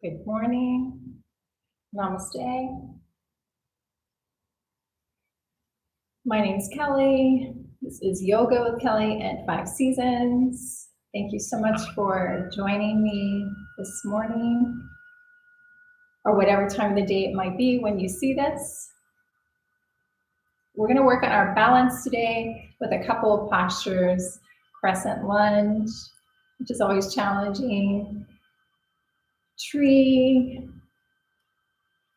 Good morning. Namaste. My name's Kelly. This is Yoga with Kelly and Five Seasons. Thank you so much for joining me this morning, or whatever time of the day it might be when you see this. We're going to work on our balance today with a couple of postures. Crescent lunge, which is always challenging. Tree,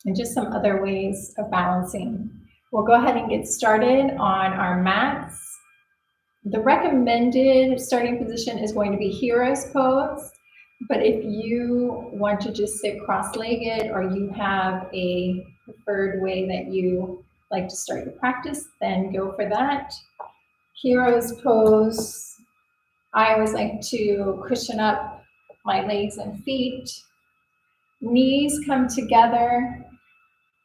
and just some other ways of balancing. We'll go ahead and get started on our mats. The recommended starting position is going to be hero's pose, but if you want to just sit cross-legged or you have a preferred way that you like to start your practice, then go for that. Hero's pose, I always like to cushion up my legs and feet. Knees come together,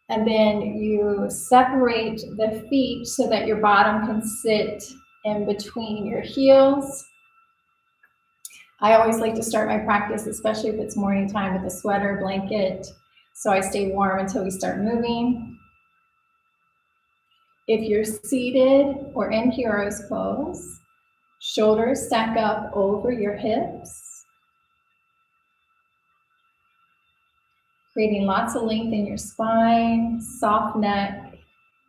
and then you separate the feet so that your bottom can sit in between your heels. I always like to start my practice, especially if it's morning time, with a sweater, blanket, so I stay warm until we start moving. If you're seated or in hero's pose, shoulders stack up over your hips, creating lots of length in your spine, soft neck,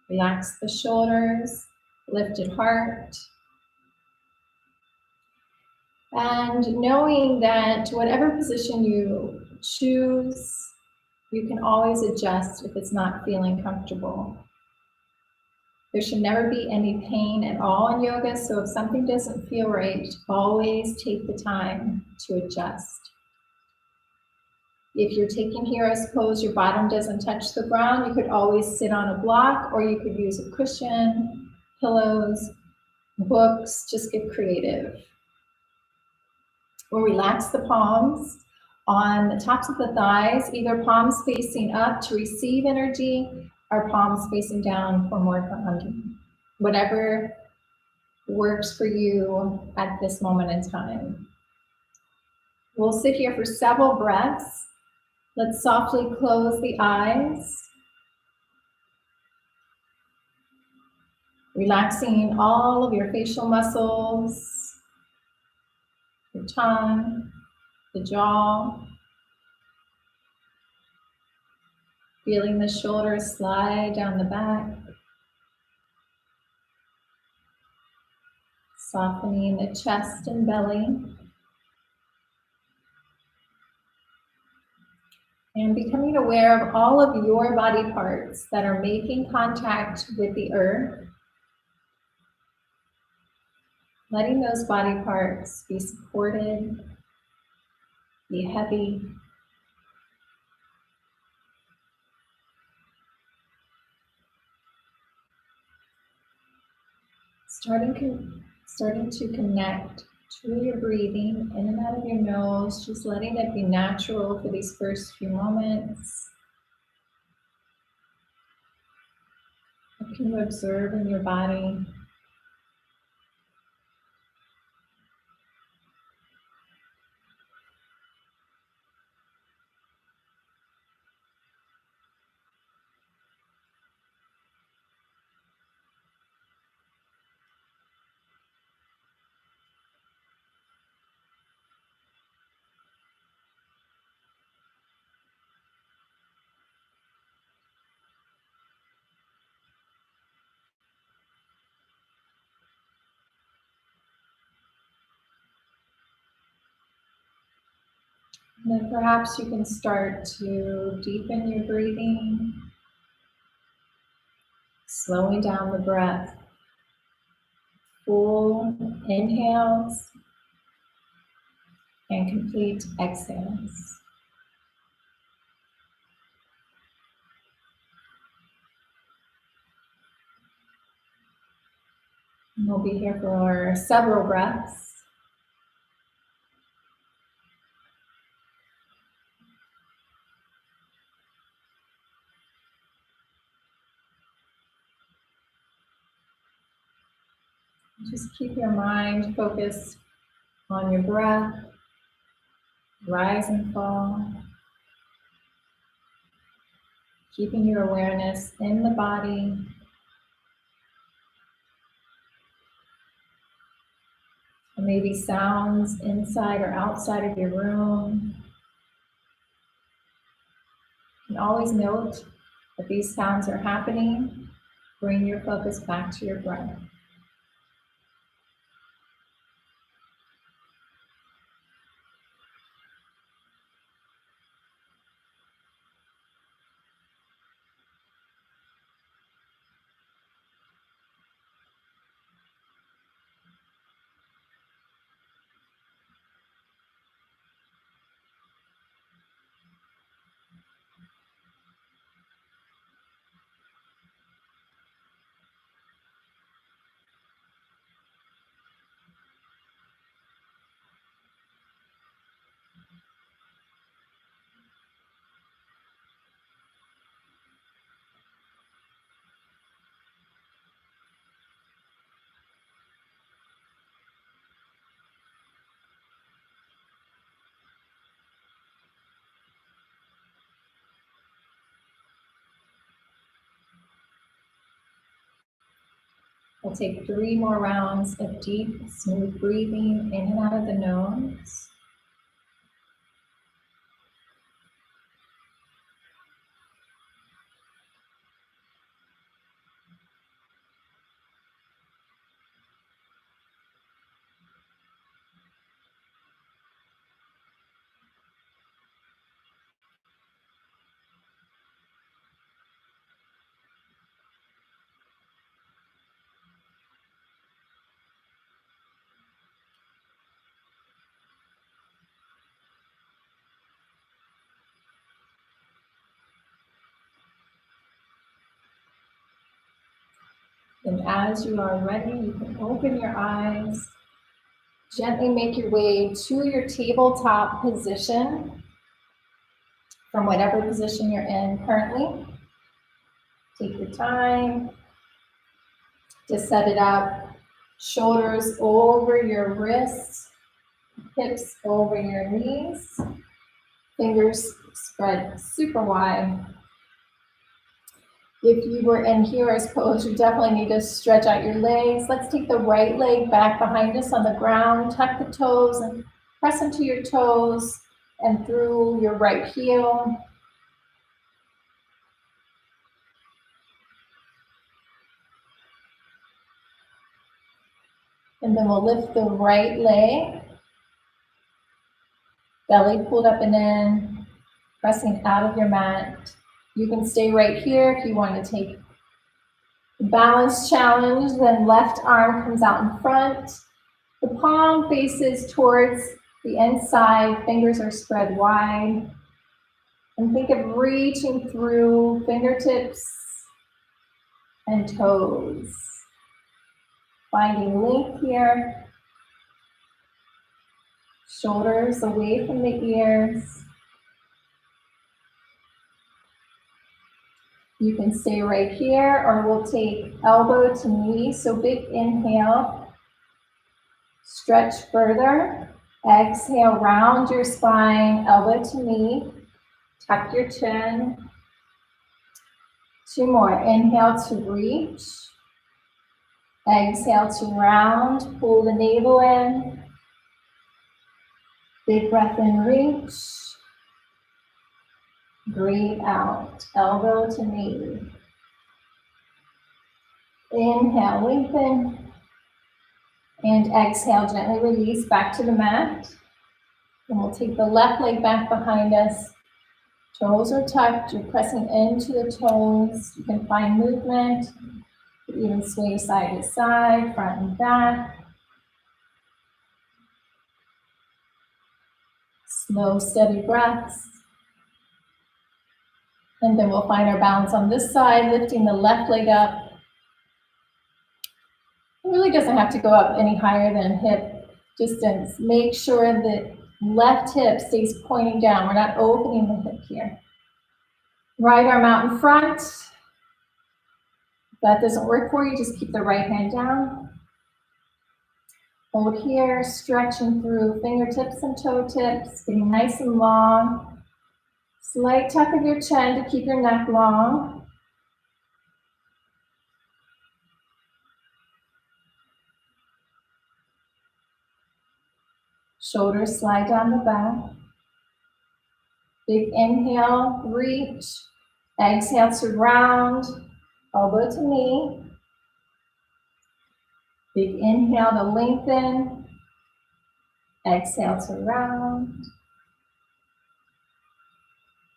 relax the shoulders, lifted heart. And knowing that whatever position you choose, you can always adjust if it's not feeling comfortable. There should never be any pain at all in yoga, so if something doesn't feel right, always take the time to adjust. If you're taking hero's pose, your bottom doesn't touch the ground, you could always sit on a block, or you could use a cushion, pillows, books, just get creative. We'll relax the palms on the tops of the thighs, either palms facing up to receive energy or palms facing down for more grounding. Whatever works for you at this moment in time. We'll sit here for several breaths. Let's softly close the eyes. Relaxing all of your facial muscles, your tongue, the jaw. Feeling the shoulders slide down the back. Softening the chest and belly. And becoming aware of all of your body parts that are making contact with the earth. Letting those body parts be supported, be heavy. Starting to connect to your breathing in and out of your nose, just letting it be natural for these first few moments. What can you observe in your body? And then perhaps you can start to deepen your breathing, slowing down the breath. Full inhales and complete exhales. And we'll be here for several breaths. Just keep your mind focused on your breath, rise and fall. Keeping your awareness in the body. Maybe sounds inside or outside of your room. And always note that these sounds are happening. Bring your focus back to your breath. We'll take 3 more rounds of deep, smooth breathing in and out of the nose. And as you are ready, you can open your eyes. Gently make your way to your tabletop position from whatever position you're in currently. Take your time to set it up. Shoulders over your wrists, hips over your knees, fingers spread super wide. If you were in hero's pose, you definitely need to stretch out your legs. Let's take the right leg back behind us on the ground, tuck the toes and press into your toes and through your right heel. And then we'll lift the right leg, belly pulled up and in, pressing out of your mat. You can stay right here if you want to take the balance challenge, then left arm comes out in front. The palm faces towards the inside, fingers are spread wide. And think of reaching through fingertips and toes. Finding length here. Shoulders away from the ears. You can stay right here, or we'll take elbow to knee. So big inhale. Stretch further. Exhale, round your spine, elbow to knee. Tuck your chin. 2 more. Inhale to reach. Exhale to round. Pull the navel in. Big breath in, reach. Breathe out. Elbow to knee. Inhale, lengthen. And exhale, gently release back to the mat. And we'll take the left leg back behind us. Toes are tucked, you're pressing into the toes. You can find movement. You can even sway side to side, front and back. Slow, steady breaths. And then we'll find our balance on this side, lifting the left leg up. It really doesn't have to go up any higher than hip distance. Make sure that left hip stays pointing down. We're not opening the hip here. Right arm out in front. If that doesn't work for you, just keep the right hand down. Hold here, stretching through fingertips and toe tips, getting nice and long. Slight tuck of your chin to keep your neck long. Shoulders slide down the back. Big inhale, reach. Exhale to round, elbow to knee. Big inhale to lengthen. Exhale to round.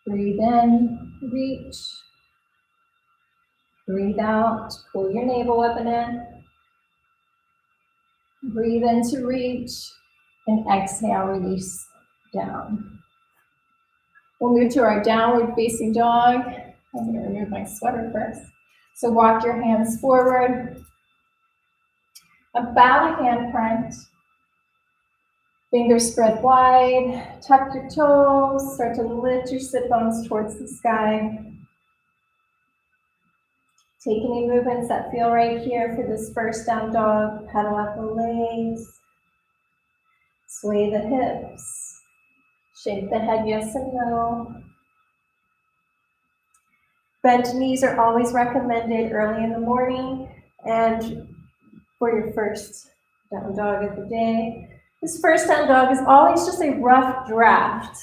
Breathe in, reach. Breathe out, pull your navel up and in. Breathe in to reach, and exhale, release down. We'll move to our downward facing dog. I'm going to remove my sweater first. So walk your hands forward, about a hand print. Fingers spread wide, tuck your toes, start to lift your sit bones towards the sky. Take any movements that feel right here for this first down dog. Pedal up the legs, sway the hips, shake the head yes and no. Bent knees are always recommended early in the morning and for your first down dog of the day. This first down dog is always just a rough draft,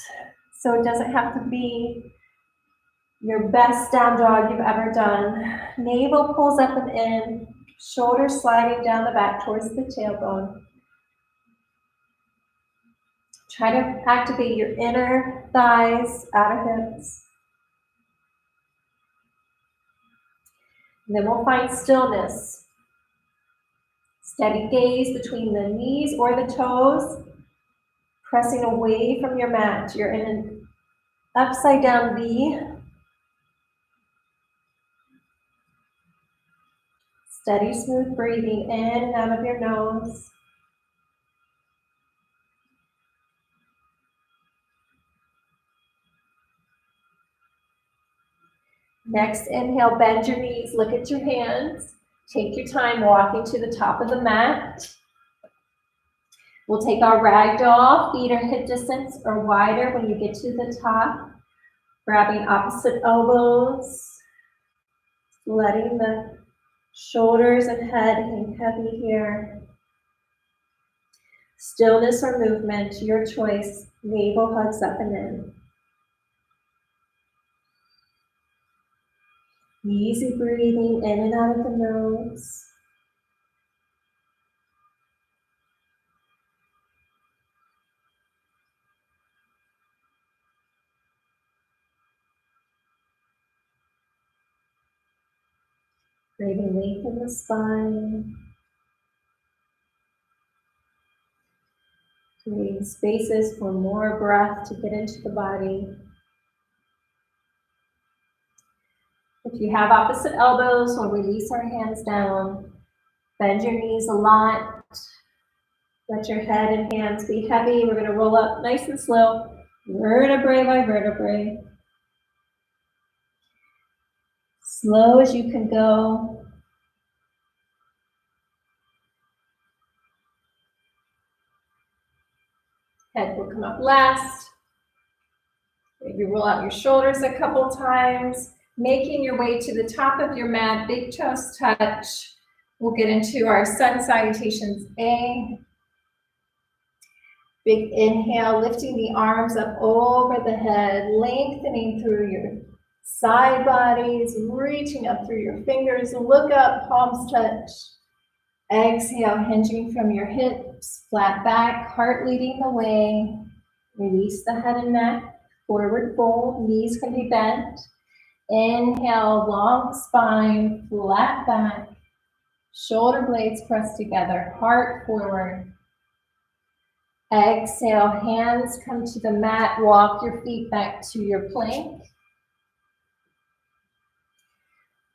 so it doesn't have to be your best down dog you've ever done. Navel pulls up and in, shoulders sliding down the back towards the tailbone. Try to activate your inner thighs, outer hips. And then we'll find stillness. Steady gaze between the knees or the toes, pressing away from your mat. You're in an upside down V. Steady, smooth breathing in and out of your nose. Next, inhale, bend your knees, look at your hands. Take your time walking to the top of the mat. We'll take our ragdoll, feet are hip distance or wider when you get to the top. Grabbing opposite elbows, letting the shoulders and head hang heavy here. Stillness or movement, your choice. Navel hugs up and in. Easy breathing in and out of the nose. Breathing length in the spine. Creating spaces for more breath to get into the body. If you have opposite elbows, we'll release our hands down. Bend your knees a lot. Let your head and hands be heavy. We're going to roll up nice and slow, vertebrae by vertebrae. Slow as you can go. Head will come up last. Maybe roll out your shoulders a couple times, making your way to the top of your mat, big toes touch. We'll get into our sun salutations A. Big inhale, lifting the arms up over the head, lengthening through your side bodies, reaching up through your fingers. Look up, palms touch. Exhale, hinging from your hips, flat back, heart leading the way. Release the head and neck. Forward fold, knees can be bent. Inhale, long spine, flat back. Shoulder blades pressed together, heart forward. Exhale, hands come to the mat. Walk your feet back to your plank.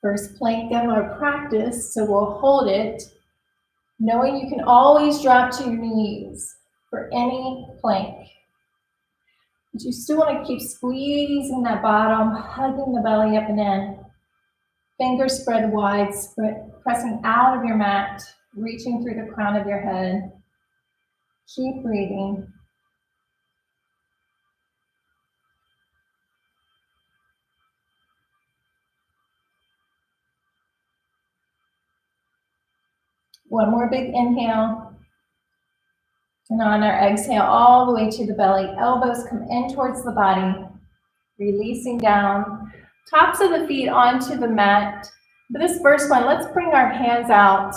First plank of our practice, so we'll hold it, knowing you can always drop to your knees for any plank. But you still want to keep squeezing that bottom, hugging the belly up and in. Fingers spread wide, pressing out of your mat, reaching through the crown of your head. Keep breathing. One more big inhale. And on our exhale, all the way to the belly, elbows come in towards the body, releasing down. Tops of the feet onto the mat. For this first one, let's bring our hands out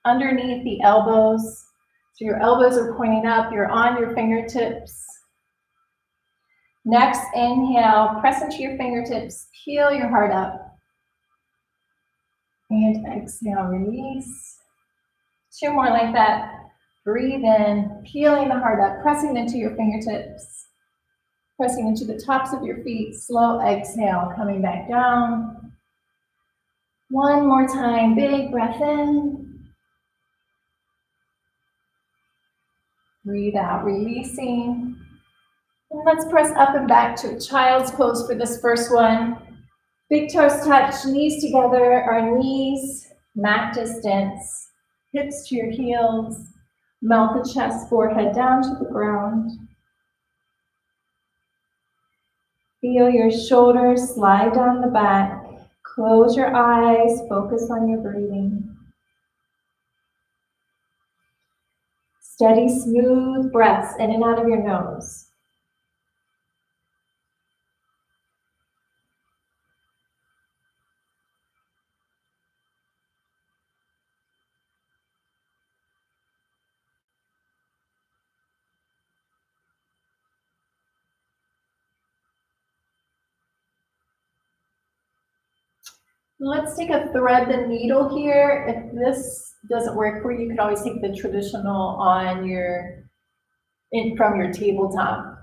underneath the elbows. So your elbows are pointing up, you're on your fingertips. Next, inhale, press into your fingertips, peel your heart up. And exhale, release. Two more like that. Breathe in, peeling the heart up, pressing into your fingertips, pressing into the tops of your feet. Slow exhale, coming back down. One more time, big breath in. Breathe out, releasing. And let's press up and back to a child's pose for this first one. Big toes touch, knees together, our knees mat distance, hips to your heels. Melt the chest, forehead down to the ground. Feel your shoulders slide down the back. Close your eyes, focus on your breathing. Steady, smooth breaths in and out of your nose. Let's take a thread the needle here. If this doesn't work for you, you can always take the traditional on from your tabletop.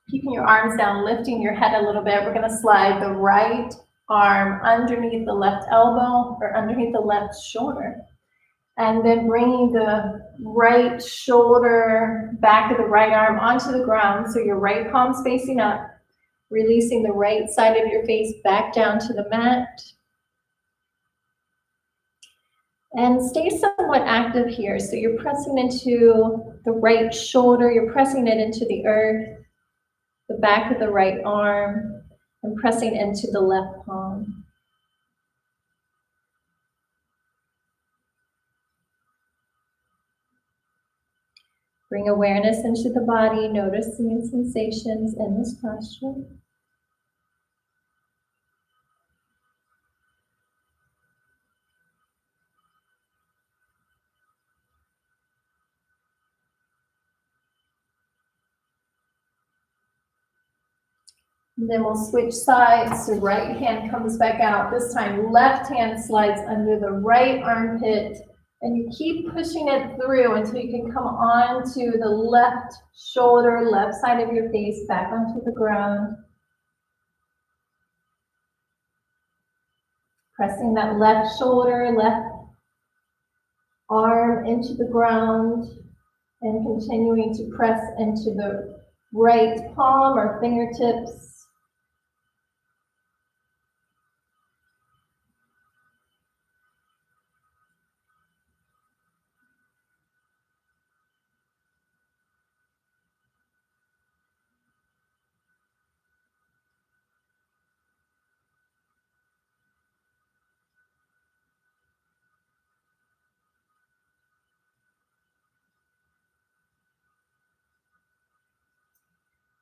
Keeping your arms down, lifting your head a little bit. We're gonna slide the right arm underneath the left elbow or underneath the left shoulder. And then bringing the right shoulder, back of the right arm onto the ground. So your right palm's facing up, releasing the right side of your face back down to the mat. And stay somewhat active here. So you're pressing into the right shoulder, you're pressing it into the earth, the back of the right arm, and pressing into the left palm. Bring awareness into the body, noticing sensations in this posture. And then we'll switch sides. So right hand comes back out. This time, left hand slides under the right armpit. And you keep pushing it through until you can come onto the left shoulder, left side of your face, back onto the ground. Pressing that left shoulder, left arm into the ground, and continuing to press into the right palm or fingertips.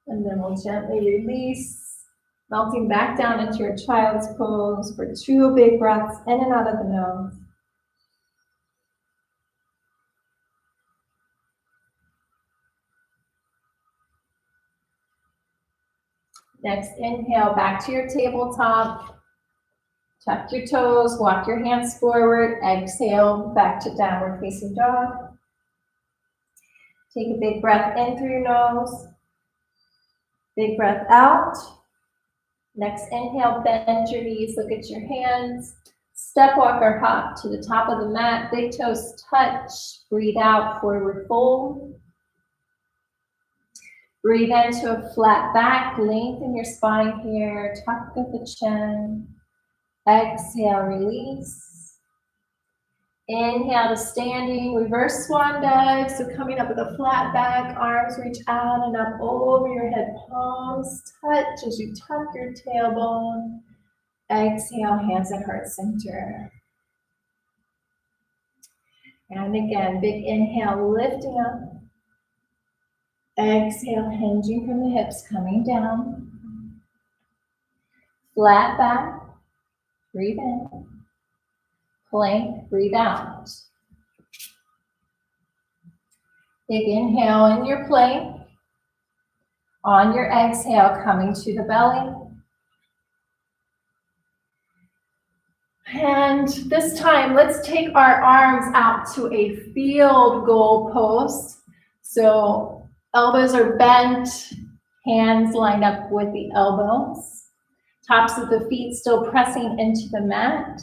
And then we'll gently release, melting back down into your child's pose for 2 big breaths in and out of the nose. Next, inhale back to your tabletop. Tuck your toes, walk your hands forward. Exhale back to downward facing dog. Take a big breath in through your nose. Big breath out. Next inhale, bend your knees, look at your hands. Step, walk, or hop to the top of the mat. Big toes touch. Breathe out, forward fold. Breathe into a flat back. Lengthen your spine here. Tuck at the chin. Exhale, release. Inhale to standing, reverse swan dive. So coming up with a flat back, arms reach out and up over your head, palms touch as you tuck your tailbone. Exhale, hands at heart center. And again, big inhale, lifting up. Exhale, hinging from the hips, coming down. Flat back, breathe in. Plank, breathe out. Big inhale in your plank. On your exhale, coming to the belly. And this time, let's take our arms out to a field goal pose. So elbows are bent, hands lined up with the elbows. Tops of the feet still pressing into the mat.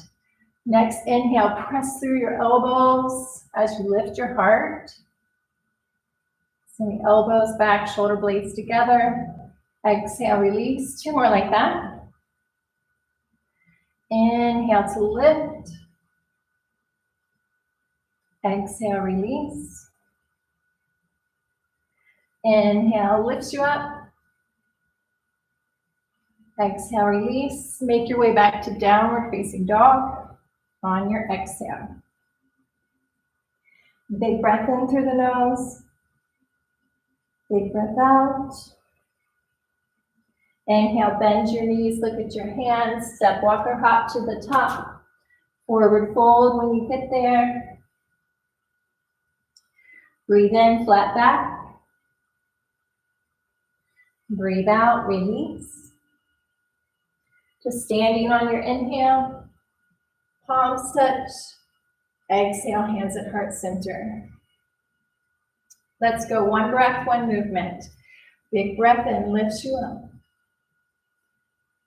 Next inhale, press through your elbows as you lift your heart. Send the elbows back, shoulder blades together. Exhale, release. 2 more like that. Inhale to lift. Exhale, release. Inhale, lifts you up. Exhale, release. Make your way back to downward facing dog on your exhale. Big breath in through the nose. Big breath out. Inhale, bend your knees, look at your hands, step, walk, or hop to the top. Forward fold when you get there. Breathe in, flat back. Breathe out, release. Just standing on your inhale, palms touch. Exhale, hands at heart center. Let's go 1 breath, 1 movement. Big breath in, lifts you up.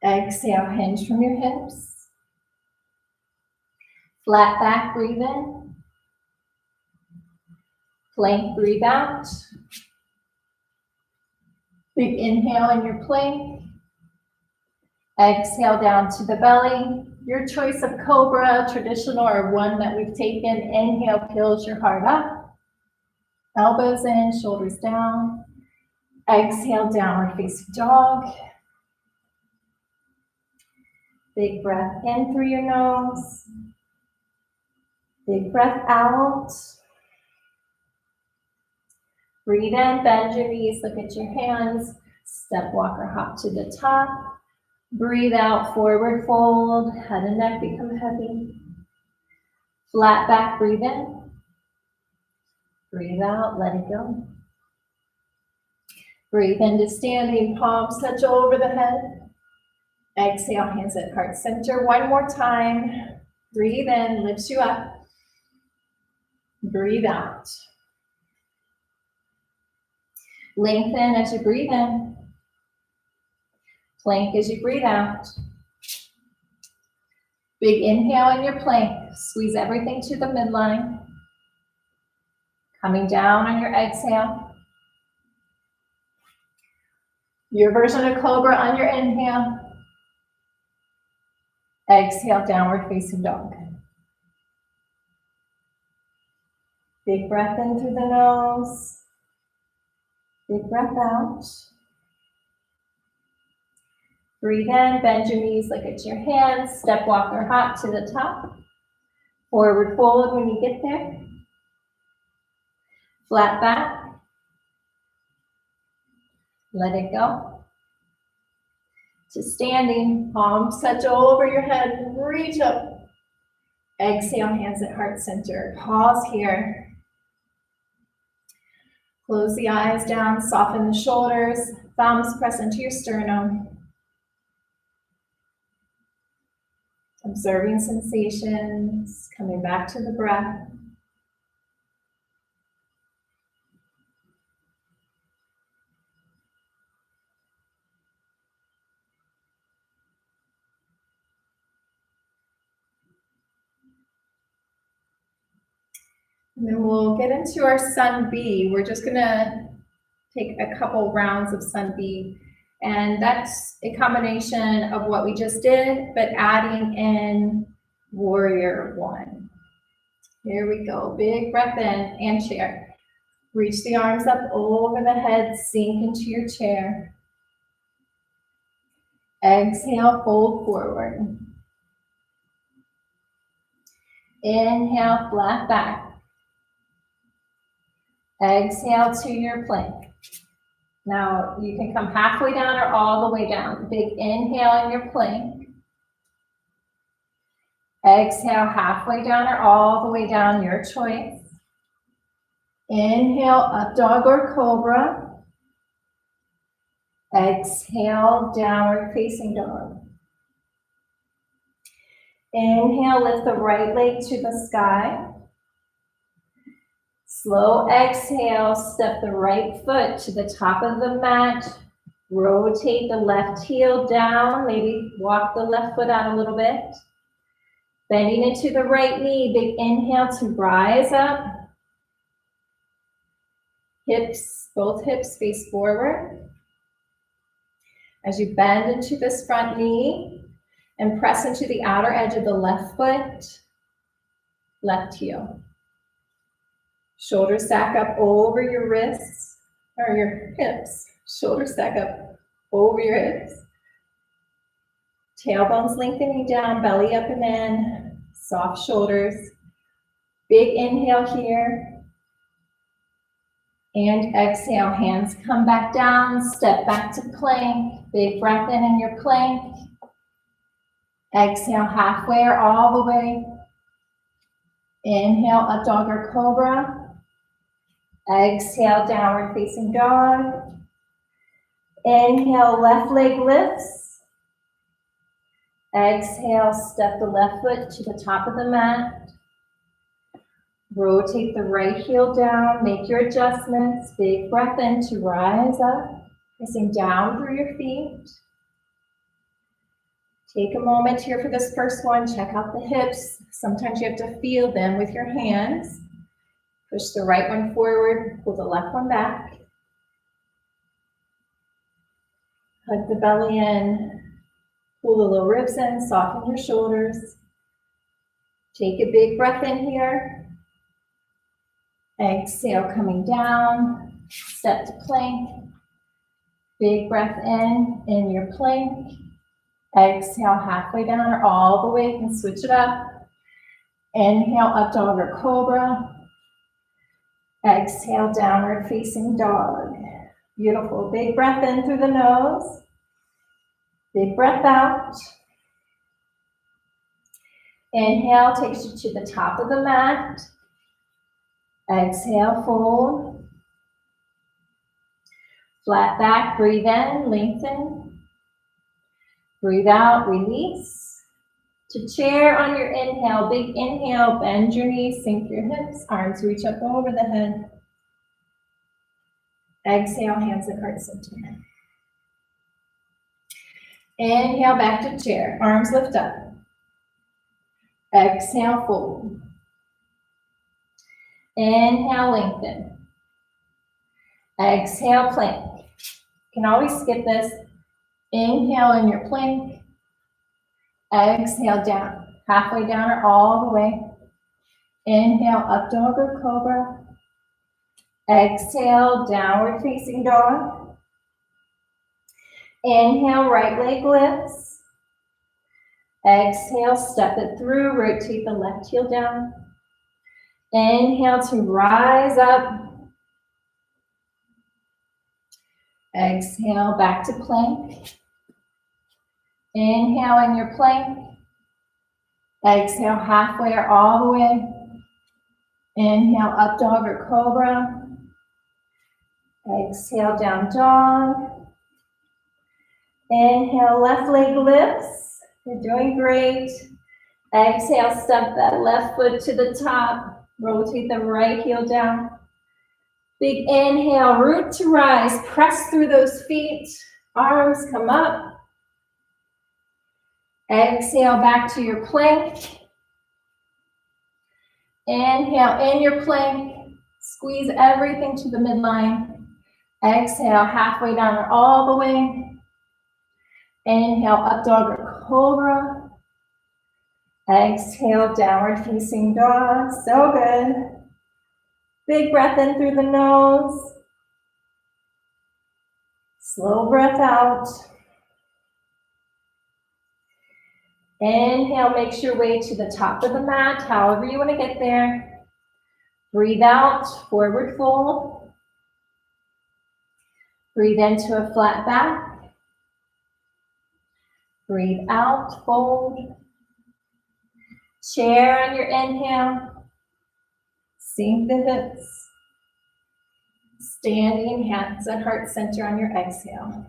Exhale, hinge from your hips. Flat back, breathe in. Plank, breathe out. Big inhale in your plank. Exhale down to the belly. Your choice of cobra, traditional, or one that we've taken. Inhale, peels your heart up. Elbows in, shoulders down. Exhale, downward facing dog. Big breath in through your nose. Big breath out. Breathe in, bend your knees, look at your hands. Step, walk, or hop to the top. Breathe out, forward fold. Head and neck become heavy. Flat back, breathe in. Breathe out, let it go. Breathe into standing, palms touch over the head. Exhale, hands at heart center. 1 more time. Breathe in, lifts you up. Breathe out. Lengthen as you breathe in. Plank as you breathe out. Big inhale in your plank. Squeeze everything to the midline. Coming down on your exhale. Your version of cobra on your inhale. Exhale, downward facing dog. Big breath in through the nose. Big breath out. Breathe in, bend your knees, look at your hands. Step, walk, or hop to the top. Forward fold when you get there. Flat back. Let it go. To standing, palms touch over your head, reach up. Exhale, hands at heart center. Pause here. Close the eyes down, soften the shoulders, thumbs press into your sternum. Observing sensations, coming back to the breath. And then we'll get into our Sun B. We're just gonna take a couple rounds of Sun B. And that's a combination of what we just did, but adding in Warrior One. Here we go. Big breath in and chair. Reach the arms up over the head, sink into your chair. Exhale, fold forward. Inhale, flat back. Exhale to your plank. Now you can come halfway down or all the way down. Big inhale in your plank. Exhale halfway down or all the way down, your choice. Inhale, up dog or cobra. Exhale, downward facing dog. Inhale, lift the right leg to the sky. Slow exhale, step the right foot to the top of the mat. Rotate the left heel down, maybe walk the left foot out a little bit. Bending into the right knee, big inhale to rise up. Hips, both hips face forward. As you bend into this front knee and press into the outer edge of the left foot, left heel. Shoulders stack up over your wrists or your hips. Shoulders stack up over your hips. Tailbones lengthening down, belly up and in. Soft shoulders. Big inhale here. And exhale, hands come back down, step back to plank. Big breath in your plank. Exhale halfway or all the way. Inhale, up dog or cobra. Exhale, downward facing dog. Inhale, left leg lifts. Exhale, step the left foot to the top of the mat. Rotate the right heel down, make your adjustments. Big breath in to rise up, pressing down through your feet. Take a moment here for this first one. Check out the hips. Sometimes you have to feel them with your hands. Push the right one forward, pull the left one back. Hug the belly in, pull the low ribs in, soften your shoulders. Take a big breath in here. Exhale, coming down, step to plank. Big breath in your plank. Exhale, halfway down or all the way, you can switch it up. Inhale, up dog or cobra. Exhale, downward facing dog. Beautiful, big breath in through the nose. Big breath out. Inhale takes you to the top of the mat. Exhale, fold. Flat back, breathe in, lengthen. Breathe out, release. To chair on your inhale, big inhale, bend your knees, sink your hips, arms reach up over the head. Exhale, hands at heart center. Inhale, back to chair, arms lift up. Exhale, fold. Inhale, lengthen. Exhale, plank. You can always skip this. Inhale in your plank. Exhale, down. Halfway down or all the way. Inhale, up dog or cobra. Exhale, downward facing dog. Inhale, right leg lifts. Exhale, step it through, rotate the left heel down. Inhale to rise up. Exhale, back to plank. Inhale in your plank. Exhale, halfway or all the way. Inhale, up dog or cobra. Exhale, down dog. Inhale, left leg lifts. You're doing great. Exhale, step that left foot to the top. Rotate the right heel down. Big inhale, root to rise. Press through those feet. Arms come up. Exhale, back to your plank. Inhale, in your plank. Squeeze everything to the midline. Exhale, halfway down or all the way. Inhale, up dog or cobra. Exhale, downward facing dog. So good. Big breath in through the nose. Slow breath out. Inhale, makes your way to the top of the mat, however you want to get there. Breathe out, forward fold. Breathe into a flat back. Breathe out, fold. Chair on your inhale. Sink the hips. Standing hands at heart center on your exhale.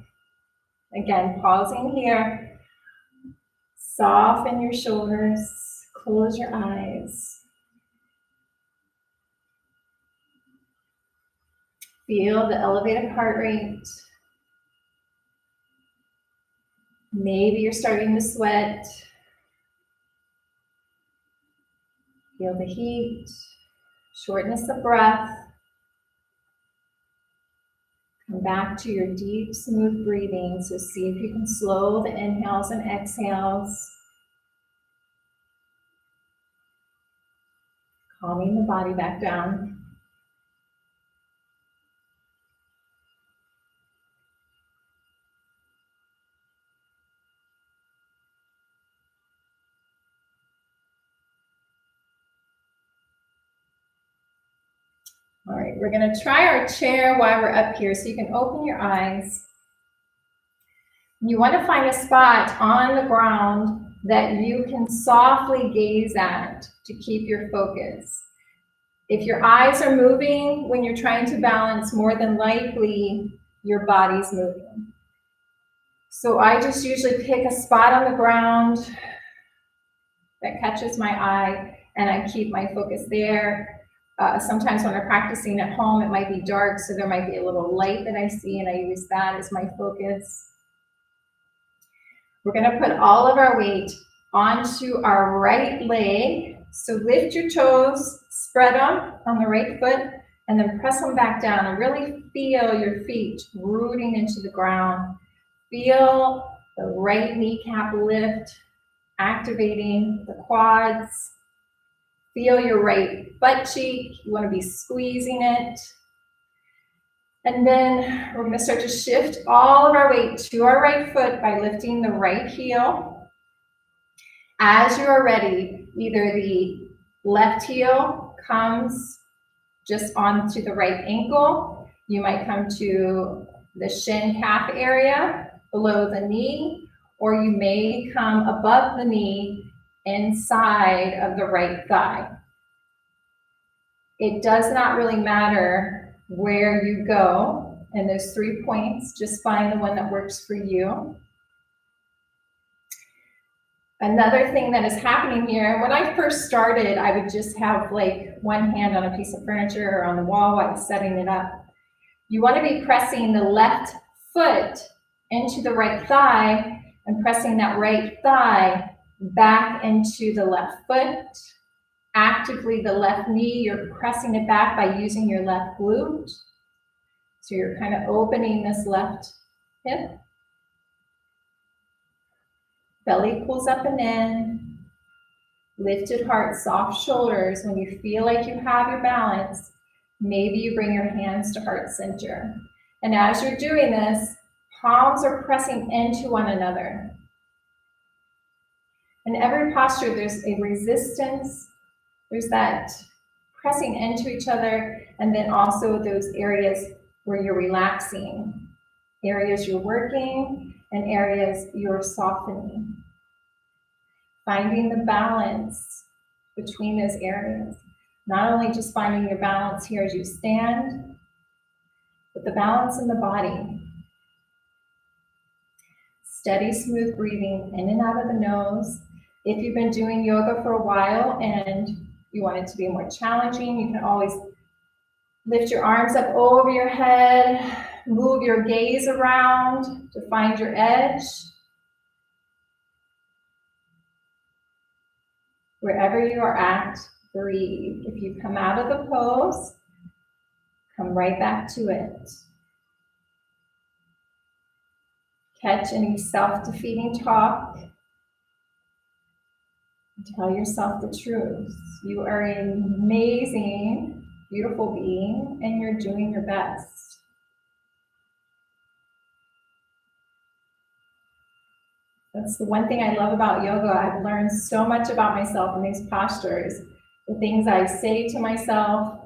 Again, pausing here. Soften your shoulders. Close your eyes. Feel the elevated heart rate. Maybe you're starting to sweat. Feel the heat, shortness of breath. Come back to your deep, smooth breathing. So see if you can slow the inhales and exhales. Calming the body back down. All right, we're gonna try our chair while we're up here, so you can open your eyes. You wanna find a spot on the ground that you can softly gaze at to keep your focus. If your eyes are moving when you're trying to balance, more than likely your body's moving. So I just usually pick a spot on the ground that catches my eye and I keep my focus there. Sometimes when I'm practicing at home, it might be dark, so there might be a little light that I see, and I use that as my focus. We're gonna put all of our weight onto our right leg. So lift your toes, spread them on the right foot, and then press them back down and really feel your feet rooting into the ground. Feel the right kneecap lift, activating the quads. Feel your right butt cheek. You want to be squeezing it. And then we're going to start to shift all of our weight to our right foot by lifting the right heel. As you are ready, either the left heel comes just onto the right ankle. You might come to the shin calf area below the knee, or you may come above the knee inside of the right thigh. It does not really matter where you go in those 3 points, just find the one that works for you. Another thing that is happening here, when I first started, I would just have like one hand on a piece of furniture or on the wall while I was setting it up. You want to be pressing the left foot into the right thigh and pressing that right thigh back into the left foot. Actively the left knee, you're pressing it back by using your left glute. So you're kind of opening this left hip. Belly pulls up and in. Lifted heart, soft shoulders. When you feel like you have your balance, maybe you bring your hands to heart center. And as you're doing this, palms are pressing into one another. In every posture, there's a resistance. There's that pressing into each other, and then also those areas where you're relaxing, areas you're working, and areas you're softening. Finding the balance between those areas. Not only just finding your balance here as you stand, but the balance in the body. Steady, smooth breathing in and out of the nose. If you've been doing yoga for a while and you want it to be more challenging, you can always lift your arms up over your head, move your gaze around to find your edge. Wherever you are at, breathe. If you come out of the pose, come right back to it. Catch any self-defeating talk. Tell yourself the truth. You are an amazing, beautiful being, and you're doing your best. That's the one thing I love about yoga. I've learned so much about myself in these postures. The things I say to myself,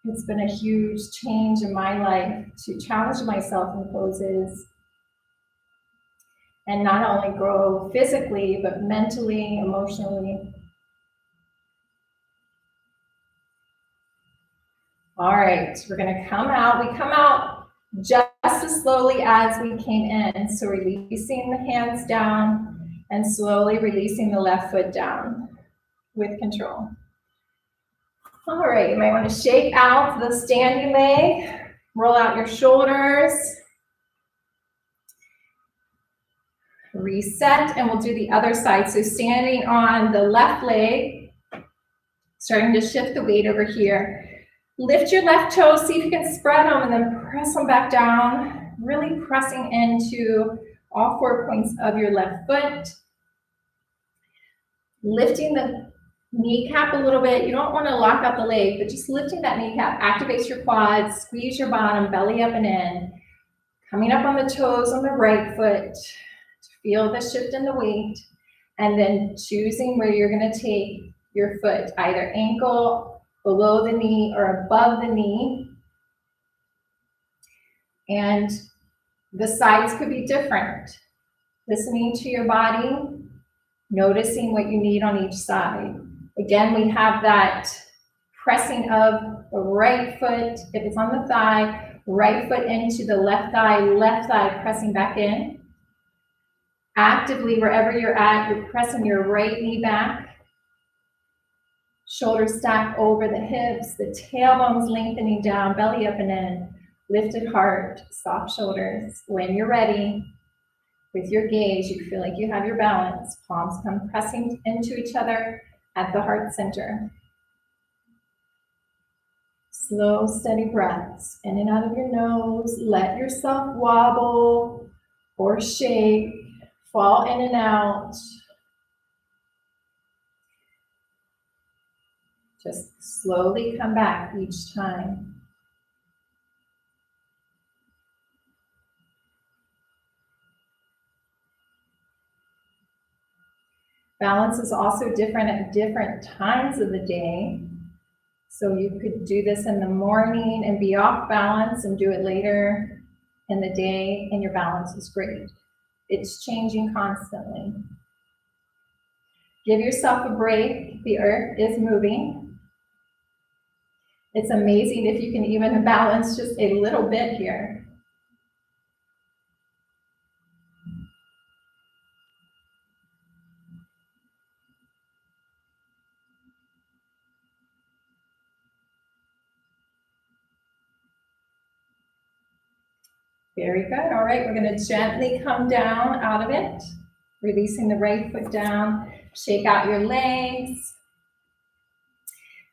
It's been a huge change in my life to challenge myself in poses and not only grow physically, but mentally, emotionally. All right, we're gonna come out. We come out just as slowly as we came in. So releasing the hands down and slowly releasing the left foot down with control. All right, you might want to shake out the standing leg, roll out your shoulders, reset, and we'll do the other side. So standing on the left leg, starting to shift the weight over here. Lift your left toes, see if you can spread them and then press them back down, really pressing into all 4 points of your left foot. Lifting the kneecap a little bit. You don't want to lock out the leg, but just lifting that kneecap activates your quads, squeeze your bottom, belly up and in. Coming up on the toes on the right foot to feel the shift in the weight, and then choosing where you're going to take your foot, either ankle, below the knee, or above the knee. And the sides could be different. Listening to your body, noticing what you need on each side. Again, we have that pressing of the right foot, if it's on the thigh, right foot into the left thigh pressing back in. Actively, wherever you're at, you're pressing your right knee back. Shoulders stacked over the hips, the tailbone's lengthening down, belly up and in. Lifted heart, soft shoulders. When you're ready, with your gaze, you feel like you have your balance. Palms come pressing into each other at the heart center. Slow, steady breaths in and out of your nose. Let yourself wobble or shake, fall in and out. Just slowly come back each time. Balance is also different at different times of the day. So you could do this in the morning and be off balance and do it later in the day and your balance is great. It's changing constantly. Give yourself a break. The earth is moving. It's amazing if you can even balance just a little bit here. Very good. All right, we're going to gently come down out of it, releasing the right foot down. Shake out your legs.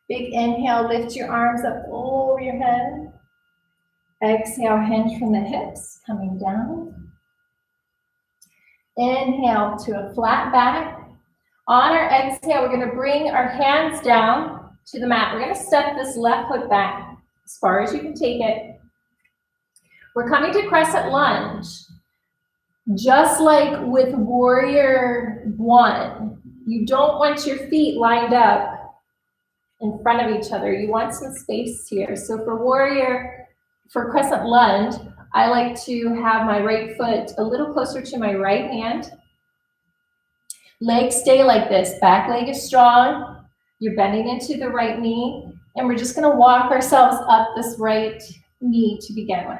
Big inhale, lift your arms up over your head. Exhale, hinge from the hips, coming down. Inhale to a flat back. On our exhale, we're going to bring our hands down to the mat. We're going to step this left foot back as far as you can take it. We're coming to crescent lunge. Just like with warrior one, you don't want your feet lined up in front of each other. You want some space here. So for crescent lunge, I like to have my right foot a little closer to my right hand. Legs stay like this. Back leg is strong. You're bending into the right knee. And we're just going to walk ourselves up this right knee to begin with.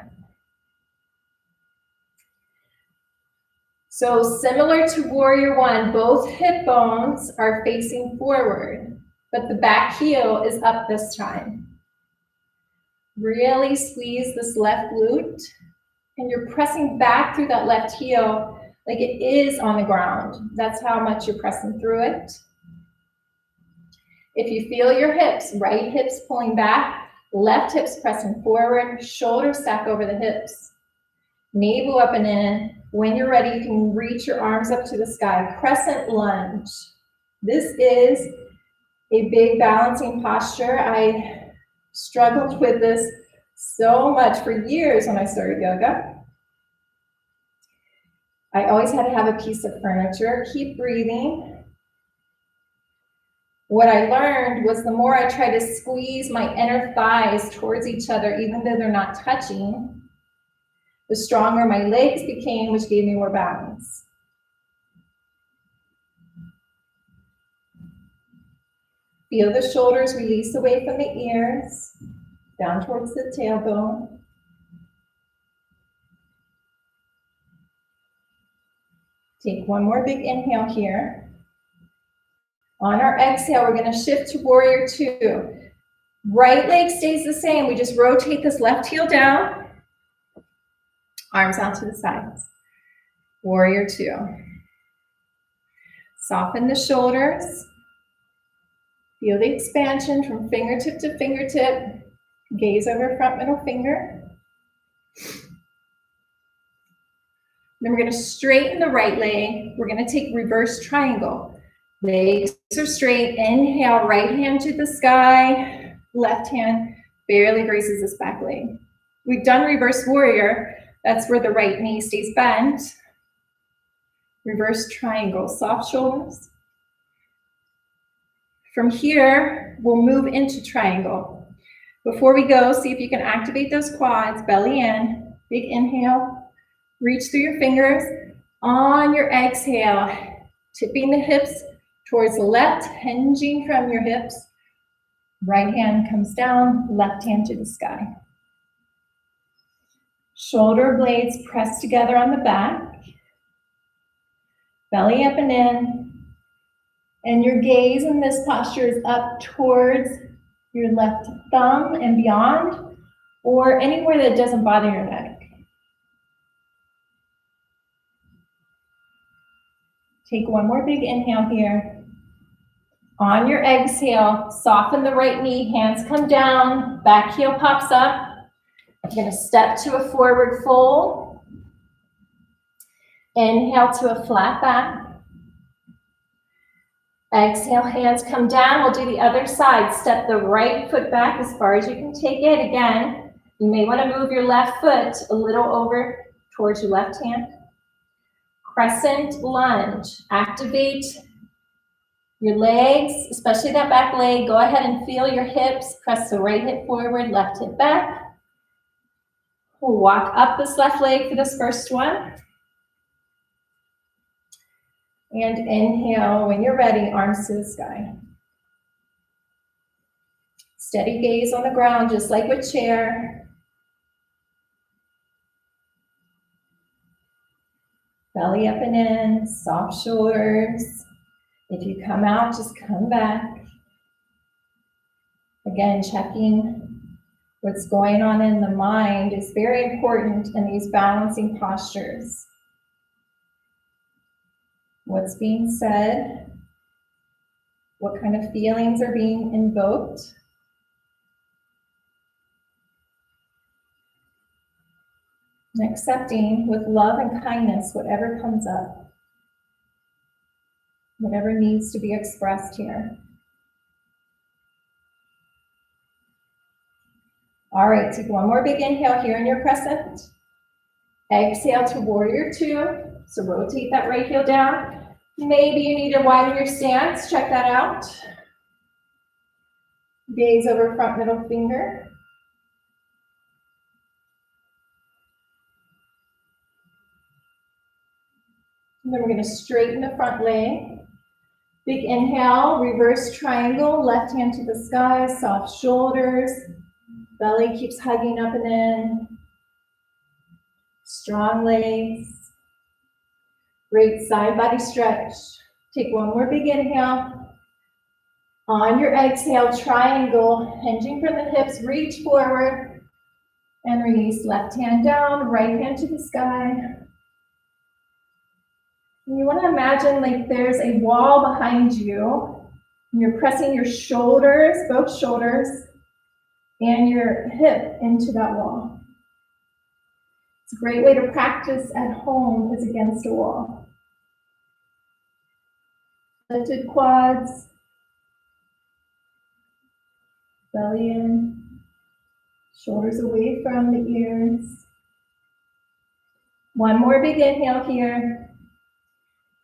So similar to warrior one, both hip bones are facing forward, but the back heel is up this time. Really squeeze this left glute, and you're pressing back through that left heel like it is on the ground. That's how much you're pressing through it. If you feel your hips, right hips pulling back, left hips pressing forward, shoulders stack over the hips, navel up and in. When you're ready, you can reach your arms up to the sky. Crescent lunge. This is a big balancing posture. I struggled with this so much for years when I started yoga. I always had to have a piece of furniture. Keep breathing. What I learned was the more I try to squeeze my inner thighs towards each other, even though they're not touching, the stronger my legs became, which gave me more balance. Feel the shoulders release away from the ears, down towards the tailbone. Take one more big inhale here. On our exhale, we're going to shift to warrior two. Right leg stays the same. We just rotate this left heel down. Arms out to the sides. Warrior two. Soften the shoulders. Feel the expansion from fingertip to fingertip. Gaze over front middle finger. Then we're going to straighten the right leg. We're going to take reverse triangle. Legs are straight. Inhale, right hand to the sky. Left hand barely graces this back leg. We've done reverse warrior. That's where the right knee stays bent. Reverse triangle, soft shoulders. From here, we'll move into triangle. Before we go, see if you can activate those quads, belly in, big inhale, reach through your fingers. On your exhale, tipping the hips towards the left, hinging from your hips. Right hand comes down, left hand to the sky. Shoulder blades press together on the back. Belly up and in. And your gaze in this posture is up towards your left thumb and beyond, or anywhere that doesn't bother your neck. Take one more big inhale here. On your exhale, soften the right knee, hands come down, back heel pops up. You're going to step to a forward fold. Inhale to a flat back. Exhale, hands come down. We'll do the other side. Step the right foot back as far as you can take it. Again, you may want to move your left foot a little over towards your left hand. Crescent lunge. Activate your legs, especially that back leg. Go ahead and feel your hips. Press the right hip forward, left hip back. We'll walk up this left leg for this first one. And inhale, when you're ready, arms to the sky. Steady gaze on the ground, just like with chair. Belly up and in, soft shoulders. If you come out, just come back. Again, checking what's going on in the mind is very important in these balancing postures. What's being said? What kind of feelings are being invoked? And accepting with love and kindness whatever comes up, whatever needs to be expressed here. All right, take one more big inhale here in your crescent. Exhale to warrior two. So rotate that right heel down. Maybe you need to widen your stance. Check that out. Gaze over front middle finger. And then we're going to straighten the front leg. Big inhale, reverse triangle, left hand to the sky, soft shoulders. Belly keeps hugging up and in. Strong legs. Great side body stretch. Take one more big inhale. On your exhale, triangle, hinging from the hips, reach forward and release. Left hand down, right hand to the sky. And you want to imagine like there's a wall behind you. And you're pressing your shoulders, both shoulders, and your hip into that wall. It's a great way to practice at home is against a wall. Lifted quads, belly in, shoulders away from the ears. One more big inhale here.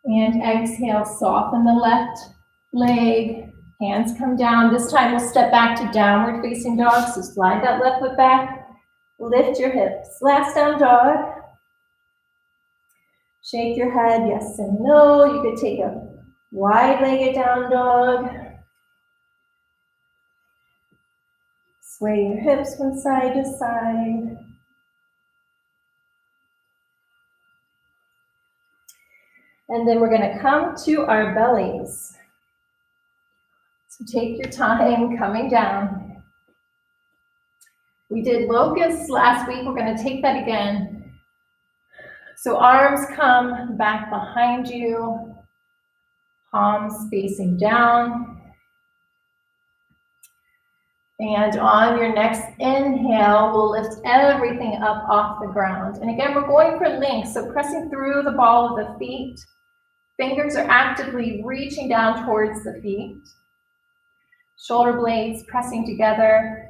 And exhale, soften the left leg, Hands come down. This time we'll step back to downward facing dog. So slide that left foot back. Lift your hips. Last down dog. Shake your head, yes and no. You could take a wide-legged down dog. Sway your hips from side to side. And then we're going to come to our bellies. So take your time coming down. We did locusts last week. We're going to take that again. So arms come back behind you, palms facing down. And on your next inhale, we'll lift everything up off the ground. And again, we're going for length, so pressing through the ball of the feet. Fingers are actively reaching down towards the feet. Shoulder blades pressing together,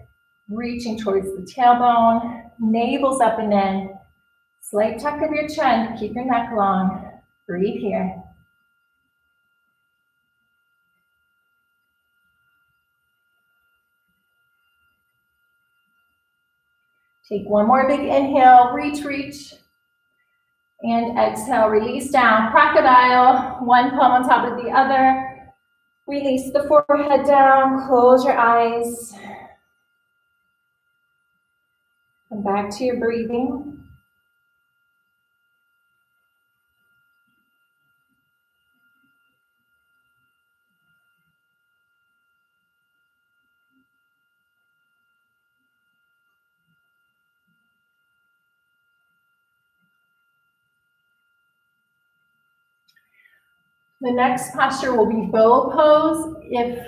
reaching towards the tailbone. Navel's up and in. Slight tuck of your chin, keep your neck long. Breathe here. Take one more big inhale, reach. And exhale, release down. Crocodile, one palm on top of the other. Release the forehead down, close your eyes. Come back to your breathing. The next posture will be bow pose. If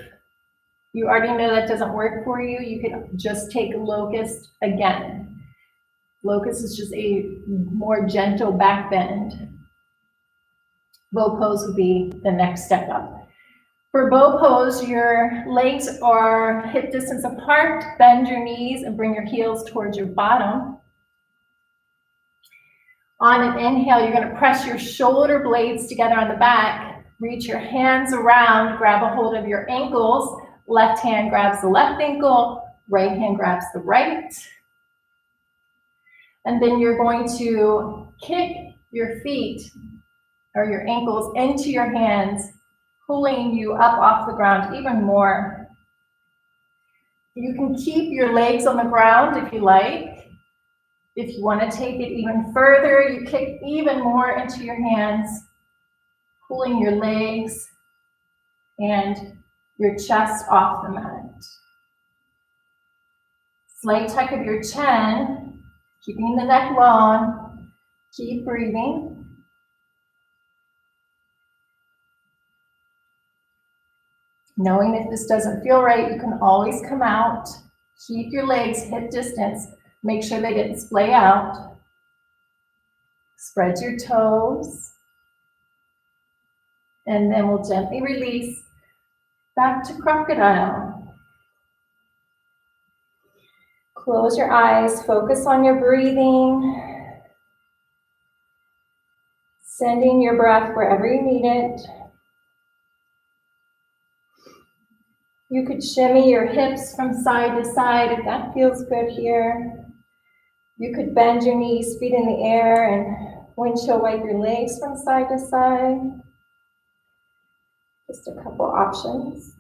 you already know that doesn't work for you, you can just take locust again. Locust is just a more gentle back bend. Bow pose would be the next step up. For bow pose, your legs are hip distance apart. Bend your knees and bring your heels towards your bottom. On an inhale, you're going to press your shoulder blades together on the back. Reach your hands around, grab a hold of your ankles. Left hand grabs the left ankle, right hand grabs the right. And then you're going to kick your feet or your ankles into your hands, pulling you up off the ground even more. You can keep your legs on the ground if you like. If you want to take it even further, you kick even more into your hands, pulling your legs and your chest off the mat. Slight tuck of your chin, keeping the neck long. Keep breathing. Knowing if this doesn't feel right, you can always come out. Keep your legs hip distance. Make sure they didn't splay out. Spread your toes. And then we'll gently release back to crocodile. Close your eyes, focus on your breathing. Sending your breath wherever you need it. You could shimmy your hips from side to side if that feels good here. You could bend your knees, feet in the air, and windshield wipe your legs from side to side. Just a couple options.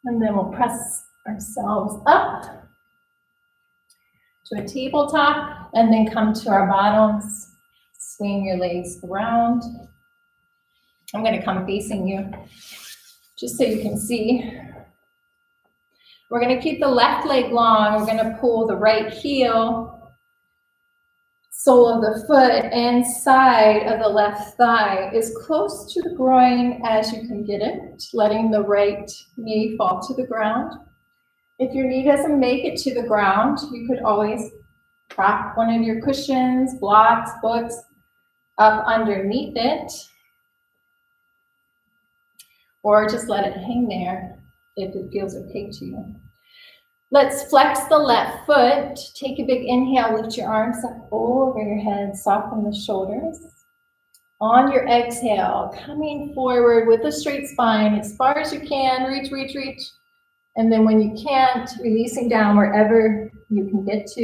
And then we'll press ourselves up to a tabletop and then come to our bottoms. Swing your legs around. I'm going to come facing you just so you can see. We're going to keep the left leg long. We're going to pull the right heel, sole of the foot inside of the left thigh as close to the groin as you can get it, letting the right knee fall to the ground. If your knee doesn't make it to the ground, you could always prop one of your cushions, blocks, books up underneath it, or just let it hang there. if it feels okay to you. Let's flex the left foot. Take a big inhale, lift your arms up over your head, soften the shoulders. On your exhale, coming forward with a straight spine as far as you can, reach, reach, reach. And then when you can't, releasing down wherever you can get to.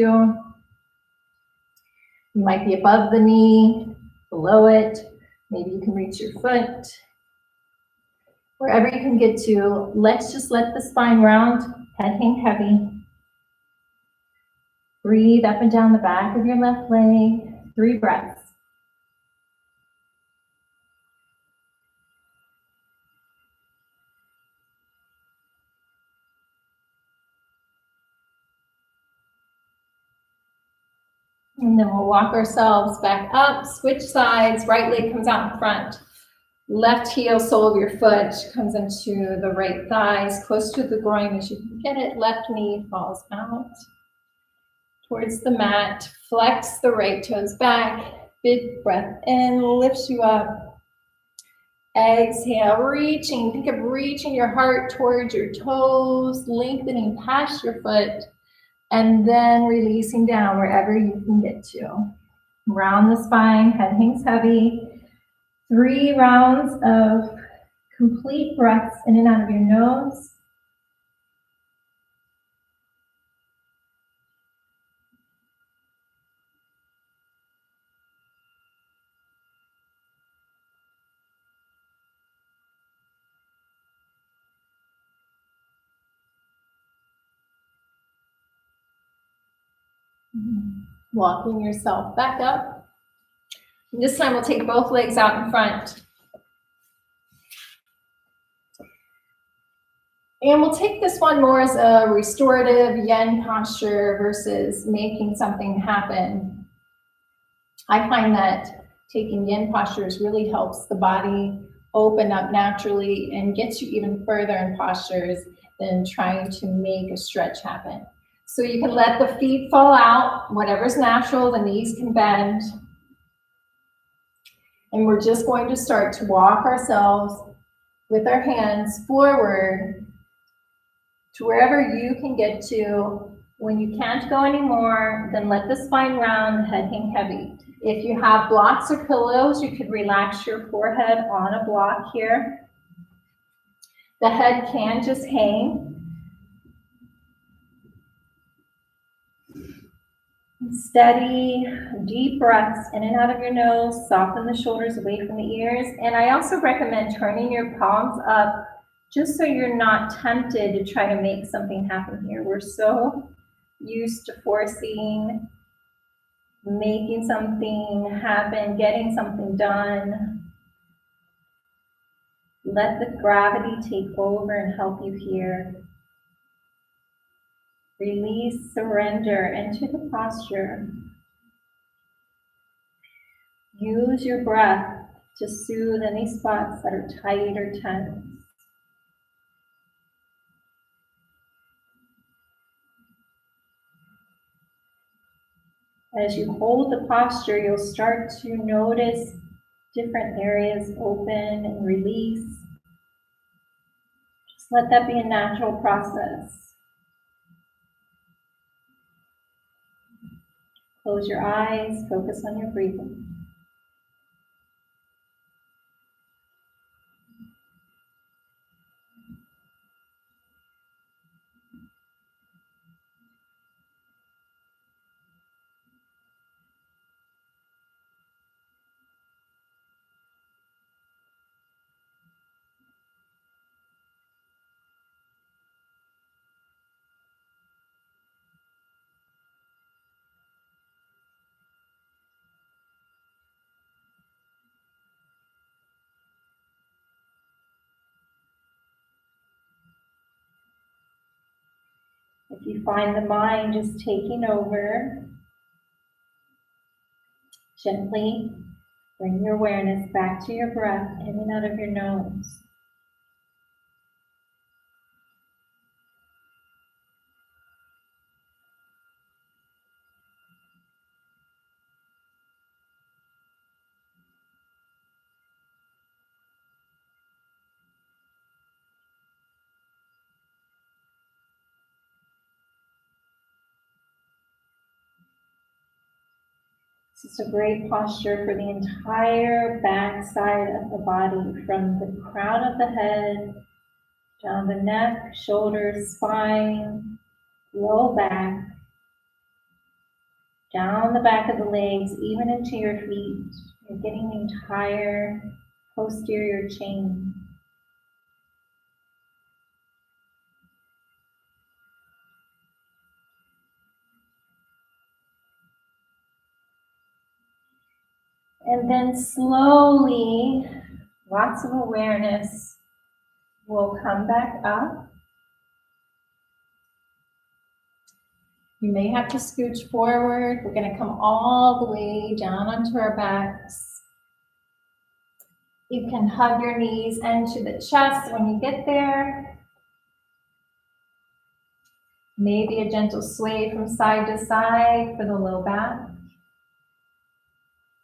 You might be above the knee, below it. Maybe you can reach your foot. Wherever you can get to, let's just let the spine round, head hang heavy. Breathe up and down the back of your left leg. 3 breaths. And then we'll walk ourselves back up, switch sides, right leg comes out in front. Left heel, sole of your foot comes into the right thighs, close to the groin as you can get it. Left knee falls out towards the mat. Flex the right toes back. Big breath in, lifts you up. Exhale, reaching. Think of reaching your heart towards your toes, lengthening past your foot, and then releasing down wherever you can get to. Round the spine, head hangs heavy. 3 rounds of complete breaths in and out of your nose. Walking yourself back up. And this time we'll take both legs out in front. And we'll take this one more as a restorative yin posture versus making something happen. I find that taking yin postures really helps the body open up naturally and gets you even further in postures than trying to make a stretch happen. So you can let the feet fall out, whatever's natural, the knees can bend. And we're just going to start to walk ourselves with our hands forward to wherever you can get to. When you can't go anymore, then let the spine round, head hang heavy. If you have blocks or pillows, you could relax your forehead on a block here. The head can just hang. Steady, deep breaths in and out of your nose. Soften the shoulders away from the ears. And I also recommend turning your palms up just so you're not tempted to try to make something happen here. We're so used to forcing, making something happen, getting something done. Let the gravity take over and help you here. Release, surrender into the posture. Use your breath to soothe any spots that are tight or tense. As you hold the posture, you'll start to notice different areas open and release. Just let that be a natural process. Close your eyes, focus on your breathing. If you find the mind just taking over, gently bring your awareness back to your breath in and out of your nose. This is a great posture for the entire back side of the body, from the crown of the head, down the neck, shoulders, spine, low back, down the back of the legs, even into your feet. You're getting the entire posterior chain. And then slowly, lots of awareness will come back up. You may have to scooch forward. We're going to come all the way down onto our backs. You can hug your knees into the chest when you get there. Maybe a gentle sway from side to side for the low back.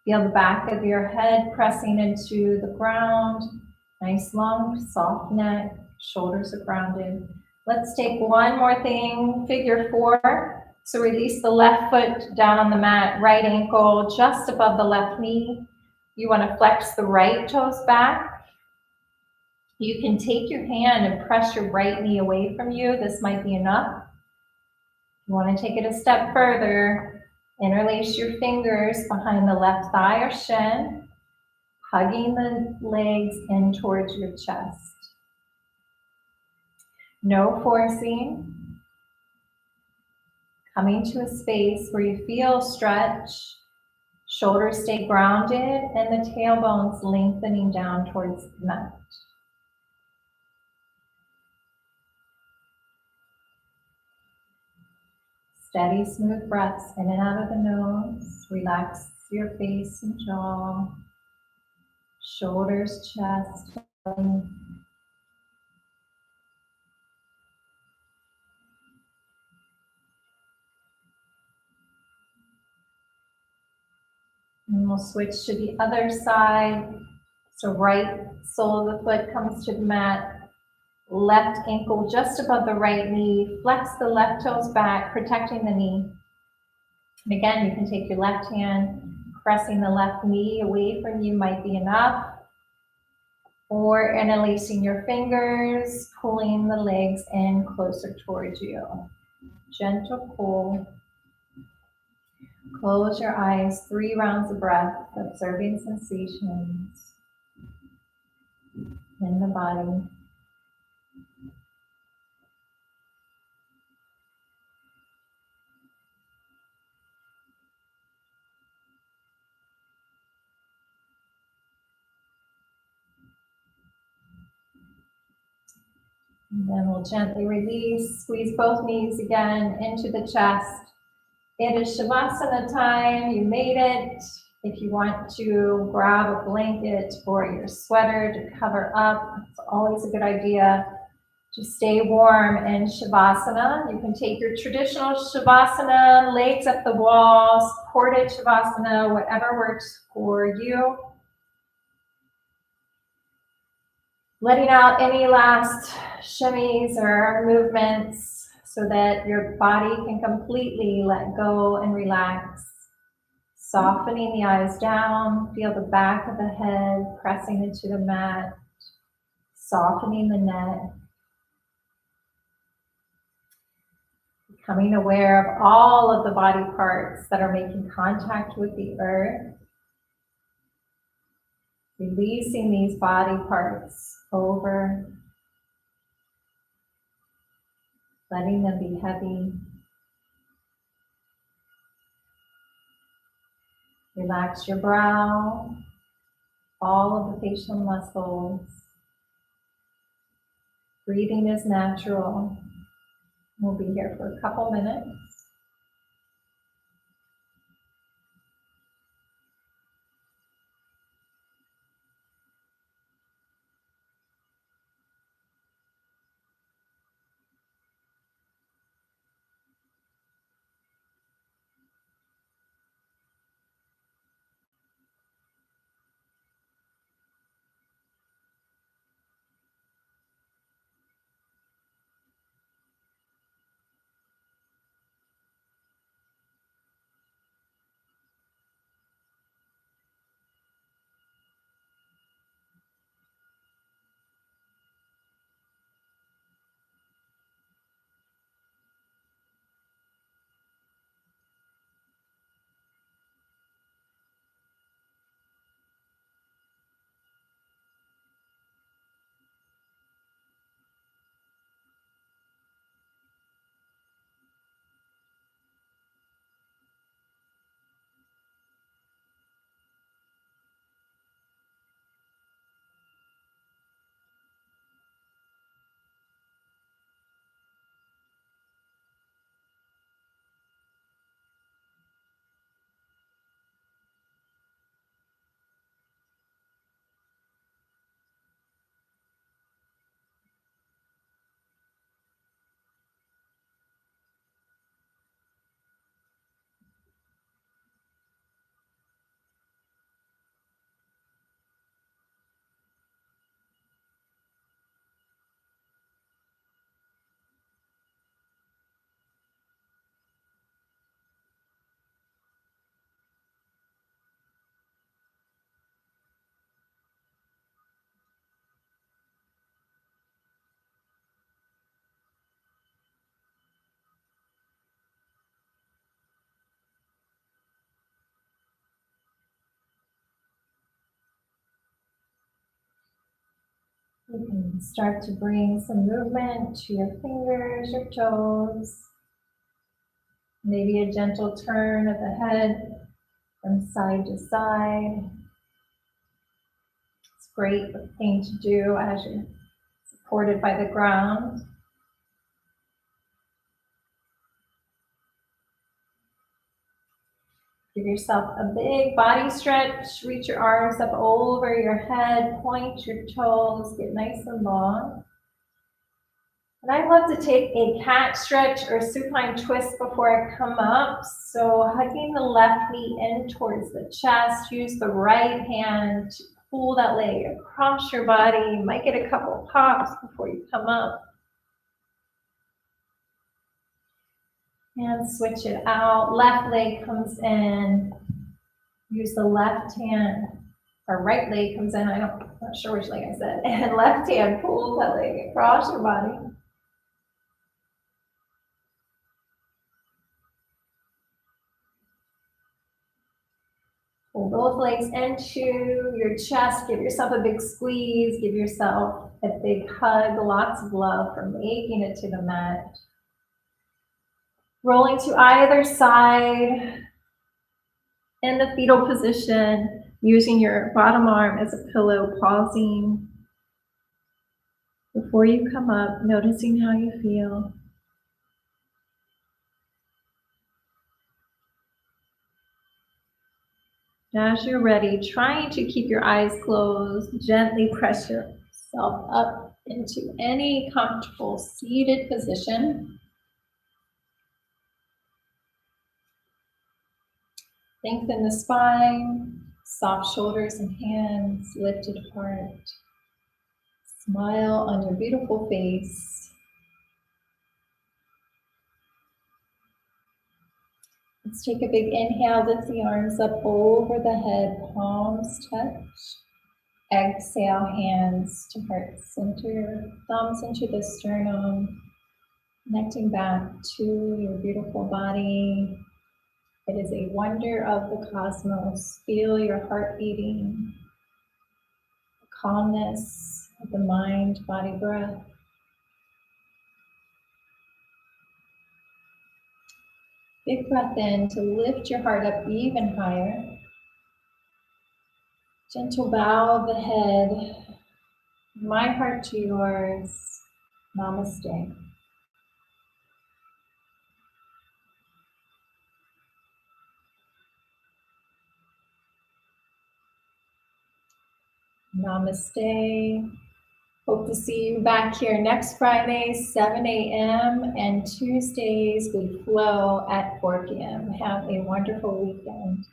Feel the back of your head pressing into the ground. Nice long, soft neck. Shoulders are grounded. Let's take one more thing, figure 4. So release the left foot down on the mat, right ankle just above the left knee. You want to flex the right toes back. You can take your hand and press your right knee away from you. This might be enough. You want to take it a step further. Interlace your fingers behind the left thigh or shin, hugging the legs in towards your chest. No forcing. Coming to a space where you feel stretch, shoulders stay grounded, and the tailbones lengthening down towards the mat. Steady, smooth breaths in and out of the nose. Relax your face and jaw, shoulders, chest. And we'll switch to the other side. So right sole of the foot comes to the mat. Left ankle just above the right knee. Flex the left toes back, protecting the knee. And again, you can take your left hand, pressing the left knee away from you might be enough. Or interlacing your fingers, pulling the legs in closer towards you. Gentle pull. Close your eyes, 3 rounds of breath, observing sensations in the body. And then we'll gently release, squeeze both knees again into the chest. It is Shavasana time. You made it. If you want to grab a blanket or your sweater to cover up, it's always a good idea to stay warm in Shavasana. You can take your traditional Shavasana, legs up the wall, supported Shavasana, whatever works for you. Letting out any last shimmies or movements so that your body can completely let go and relax. Softening the eyes down, feel the back of the head pressing into the mat, softening the neck. Becoming aware of all of the body parts that are making contact with the earth. Releasing these body parts over, letting them be heavy. Relax your brow, all of the facial muscles. Breathing is natural. We'll be here for a couple minutes. You can start to bring some movement to your fingers, your toes. Maybe a gentle turn of the head from side to side. It's a great thing to do as you're supported by the ground. Give yourself a big body stretch. Reach your arms up over your head. Point your toes. Get nice and long. And I love to take a cat stretch or supine twist before I come up. So hugging the left knee in towards the chest. Use the right hand to pull that leg across your body. You might get a couple pops before you come up. And switch it out. Left leg comes in. Use the left hand, or right leg comes in. I'm not sure which leg I said. And left hand pulls that leg across your body. Pull both legs into your chest. Give yourself a big squeeze. Give yourself a big hug. Lots of love for making it to the mat. Rolling to either side in the fetal position, using your bottom arm as a pillow, pausing before you come up, noticing how you feel. As you're ready, trying to keep your eyes closed, gently press yourself up into any comfortable seated position. Lengthen the spine, soft shoulders and hands lifted apart. Smile on your beautiful face. Let's take a big inhale, lift the arms up over the head, palms touch. Exhale, hands to heart center, thumbs into the sternum, connecting back to your beautiful body. It is a wonder of the cosmos. Feel your heart beating, the calmness of the mind, body, breath. Big breath in to lift your heart up even higher. Gentle bow of the head. My heart to yours. Namaste. Namaste. Hope to see you back here next Friday, 7 a.m. and Tuesdays we flow at 4 p.m. Have a wonderful weekend.